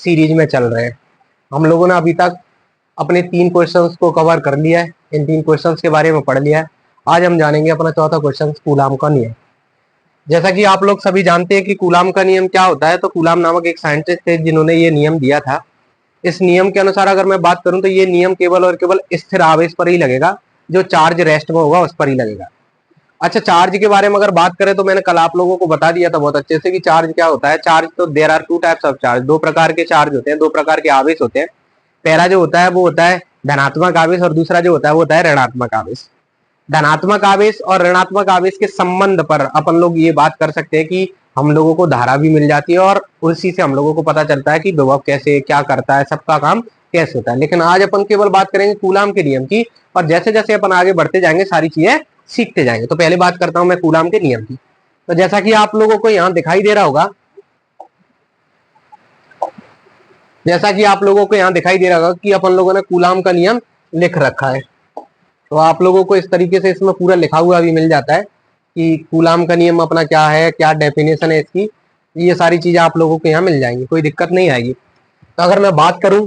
Series में चल रहे हैं। हम लोगों ने अभी तक अपने 3 क्वेश्चंस को कवर कर लिया है, इन 3 क्वेश्चंस के बारे में पढ़ लिया है। आज हम जानेंगे अपना चौथा क्वेश्चन, कूलाम का नियम। जैसा कि आप लोग सभी जानते हैं कि कूलाम का नियम क्या होता है, तो कूलाम नामक एक साइंटिस्ट थे जिन्होंने ये नियम दिया था। इस नियम के अनुसार अगर मैं बात करूं तो ये नियम केवल और केवल स्थिर आवेश पर ही लगेगा, जो चार्ज रेस्ट में होगा उस पर ही लगेगा। अच्छा, चार्ज के बारे में अगर बात करें तो मैंने कल आप लोगों को बता दिया था बहुत अच्छे से कि चार्ज क्या होता है। चार्ज तो there are 2 types of charge, 2 प्रकार के चार्ज होते हैं, 2 प्रकार के आवेश होते हैं। पहला जो होता है वो होता है धनात्मक आवेश और दूसरा जो होता है वो होता है ऋणात्मक आवेश। धनात्मक आवेश और ऋणात्मक आवेश के संबंध पर अपन लोग ये बात कर सकते हैं कि हम लोगों को धारा भी मिल जाती है और उसी से हम लोगों को पता चलता है कि विभव कैसे क्या करता है, सबका काम कैसे होता है। लेकिन आज अपन केवल बात करेंगे कूलाम के नियम की, और जैसे जैसे अपन आगे बढ़ते जाएंगे सारी चीजें सीखते जाएंगे। तो पहले बात करता हूं मैं कूलाम के नियम की। तो जैसा कि आप लोगों को यहाँ दिखाई दे रहा होगा, जैसा कि आप लोगों को यहाँ दिखाई दे रहा होगा कि अपन लोगों ने कूलाम का नियम लिख रखा है। तो आप लोगों को इस तरीके से इसमें पूरा लिखा हुआ भी मिल जाता है कि कूलाम का नियम अपना क्या है, क्या डेफिनेशन है इसकी, ये सारी चीजें आप लोगों को यहाँ मिल जाएंगी, कोई दिक्कत नहीं आएगी। तो अगर मैं बात करूं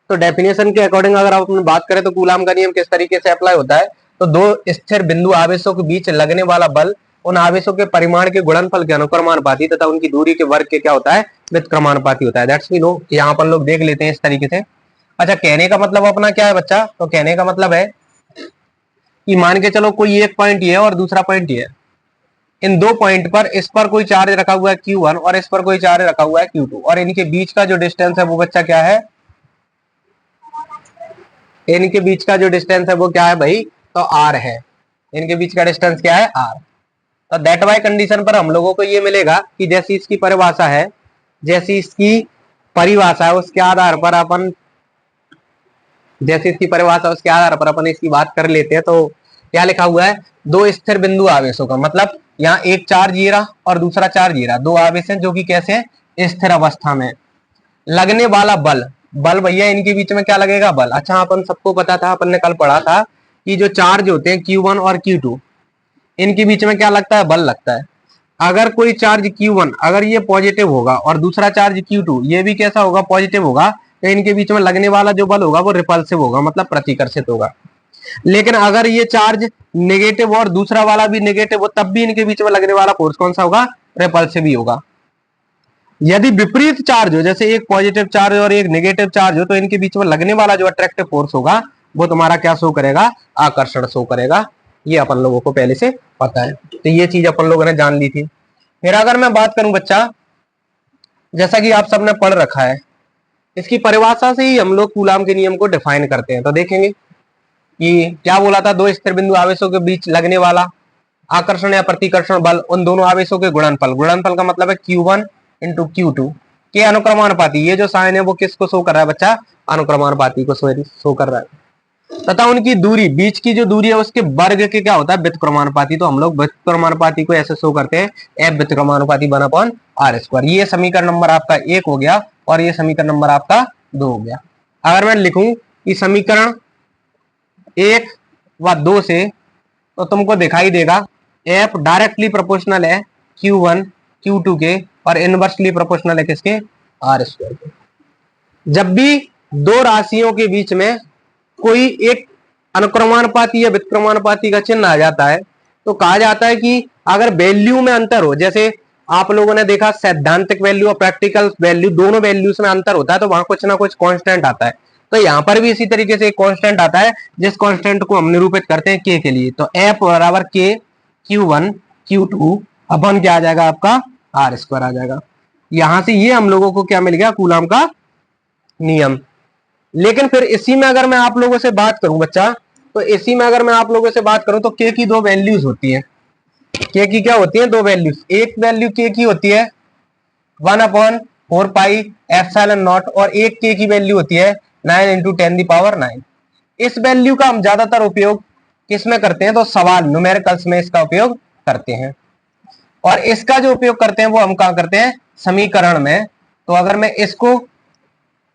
तो डेफिनेशन के अकॉर्डिंग अगर आप बात करें तो कूलाम का नियम किस तरीके से अप्लाई होता है, तो 2 स्थिर बिंदु आवेशों के बीच लगने वाला बल उन आवेशों के परिमाण के गुणनफल के अनुक्रमानुपाती तथा उनकी दूरी के वर्ग के क्या होता है, व्युत्क्रमानुपाती होता है। दैट्स वी नो, यहाँ पर लोग देख लेते हैं इस तरीके से। अच्छा, कहने का मतलब अपना क्या है बच्चा, तो कहने का मतलब है कि मान के चलो कोई एक पॉइंट ये है और दूसरा पॉइंट ये है। इन 2 पॉइंट पर इस पर कोई चार्ज रखा हुआ है Q1 और इस पर कोई चार्ज रखा हुआ है Q2, और इनके बीच का जो डिस्टेंस है वो बच्चा क्या है, इनके बीच का जो डिस्टेंस है वो क्या है भाई, तो R है। इनके बीच का डिस्टेंस क्या है, R। तो दैट वाई कंडीशन पर हम लोगों को ये मिलेगा कि जैसी इसकी परिभाषा है, जैसी इसकी परिभाषा है उसके आधार पर अपन, जैसे इसकी परिभाषा उसके आधार पर अपन इसकी बात कर लेते हैं। तो क्या लिखा हुआ है, 2 स्थिर बिंदु आवेशों का मतलब यहाँ एक चार्ज ये रहा और दूसरा चार्ज ये रहा, 2 आवेश हैं जो कि कैसे स्थिर अवस्था में। लगने वाला बल, बल भैया इनके बीच में क्या लगेगा, बल। अच्छा, अपन सबको पता था, अपन ने कल पढ़ा था कि जो चार्ज होते हैं Q1 और Q2, इनके बीच में क्या लगता है, बल लगता है। अगर कोई चार्ज Q1 अगर ये पॉजिटिव होगा और दूसरा चार्ज Q2 ये भी कैसा होगा, पॉजिटिव होगा, तो इनके बीच में लगने वाला जो बल होगा वो रिपल्सिव होगा, मतलब प्रतिकर्षित होगा। लेकिन अगर ये चार्ज नेगेटिव और दूसरा वाला भी नेगेटिव हो, तब भी इनके बीच में लगने वाला फोर्स कौन सा होगा, रिपल्सिव ही होगा। यदि विपरीत चार्ज हो, जैसे एक पॉजिटिव चार्ज और एक नेगेटिव चार्ज हो, तो इनके बीच में लगने वाला जो अट्रैक्टिव फोर्स होगा वो तुम्हारा क्या शो करेगा, आकर्षण शो करेगा। ये अपन लोगों को पहले से पता है, तो ये चीज अपन लोगों ने जान ली थी। फिर अगर मैं बात करूं बच्चा, जैसा कि आप सबने पढ़ रखा है, इसकी परिभाषा से ही हम लोग कूलाम के नियम को डिफाइन करते हैं। तो देखेंगे कि क्या बोला था, 2 स्थिर बिंदु आवेशों के बीच लगने वाला आकर्षण या प्रतिकर्षण बल उन दोनों आवेशों के गुणनफल, गुणनफल का मतलब है Q1 इंटू Q2 के अनुक्रमानुपाती। ये जो साइन है वो किसको शो कर रहा है बच्चा, अनुक्रमानुपाती को शो कर रहा है। तथा उनकी दूरी, बीच की जो दूरी है उसके वर्ग के क्या होता है, व्युत्क्रमानुपाती। तो हम लोग व्युत्क्रमानुपाती को ऐसे शो करते हैं, F व्युत्क्रमानुपाती 1/r²। ये समीकरण नंबर आपका 1 हो गया और ये समीकरण नंबर आपका 2 हो गया। अगर मैं लिखूं कि समीकरण 1 व 2 से, तो तुमको दिखाई देगा F डायरेक्टली प्रोपोर्शनल है Q1 Q2 के और इनवर्सली प्रोपोर्शनल है किसके, R² के। जब भी 2 राशियों के बीच में कोई एक अनुक्रमानुपाती या व्युत्क्रमानुपाती का चिन्ह आ जाता है, तो कहा जाता है कि अगर वैल्यू में अंतर हो, जैसे आप लोगों ने देखा सैद्धांतिक वैल्यू और प्रैक्टिकल वैल्यू दोनों वैल्यूज में अंतर होता है, तो वहां कुछ ना कुछ कांस्टेंट आता है। तो यहाँ पर भी इसी तरीके से एक कांस्टेंट आता है, जिस कांस्टेंट को हम निरूपित करते हैं K के लिए। तो F बराबर K Q1 Q2 अपन क्या आ जाएगा आपका, R² आ जाएगा। यहां से ये हम लोगों को क्या मिल गया, कूलाम का नियम। लेकिन फिर इसी में अगर मैं आप लोगों से बात करूं बच्चा, तो इसी में अगर मैं आप लोगों से बात करूं तो K की 2 वैल्यूज होती है। K की क्या होती है, 2 वैल्यूज। एक वैल्यू K की होती है 1/4πε0 और एक K की वैल्यू होती है 9 × 10⁹। इस वैल्यू का हम ज्यादातर उपयोग किस में करते हैं, तो सवाल न्यूमेरिकल्स में इसका उपयोग करते हैं। और इसका जो उपयोग करते हैं वो हम कहां करते हैं, समीकरण में। तो अगर मैं इसको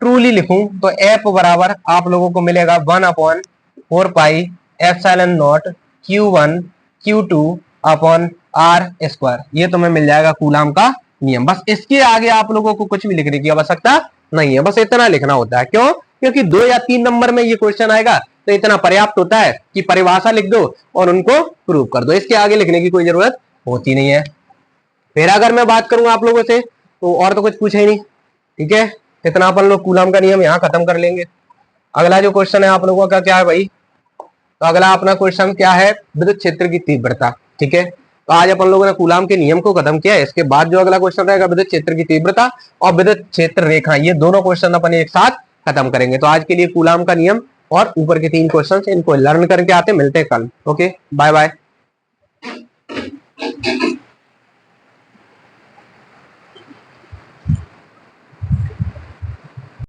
ट्रूली लिखूं तो F बराबर आप लोगों को मिलेगा 1/4πε0 Q1 Q2/r²। ये तुम्हें मिल जाएगा कूलाम का नियम। बस इसके आगे आप लोगों को कुछ भी लिखने की आवश्यकता नहीं है, बस इतना लिखना होता है। क्यों? क्योंकि 2 या 3 नंबर में ये क्वेश्चन आएगा तो इतना पर्याप्त होता है कि परिभाषा लिख दो और उनको प्रूव कर दो, इसके आगे लिखने की कोई जरूरत होती नहीं है। फिर अगर मैं बात करूं आप लोगों से तो और तो कुछ पूछे ही नहीं, ठीक है। इतना अपन लोग कूलम का नियम यहाँ खत्म कर लेंगे। अगला जो क्वेश्चन है आप लोगों का क्या है भाई, तो अगला अपना क्वेश्चन क्या है, विद्युत क्षेत्र की तीव्रता, ठीक है। तो आज अपन लोगों ने कूलम के नियम को खत्म किया। इसके बाद जो अगला क्वेश्चन रहेगा विद्युत क्षेत्र की तीव्रता और विद्युत क्षेत्र रेखा, ये दोनों क्वेश्चन अपन एक साथ खत्म करेंगे। तो आज के लिए कूलम का नियम और ऊपर के 3 क्वेश्चन इनको लर्न करके आते, मिलते हैं कल। Okay, bye bye.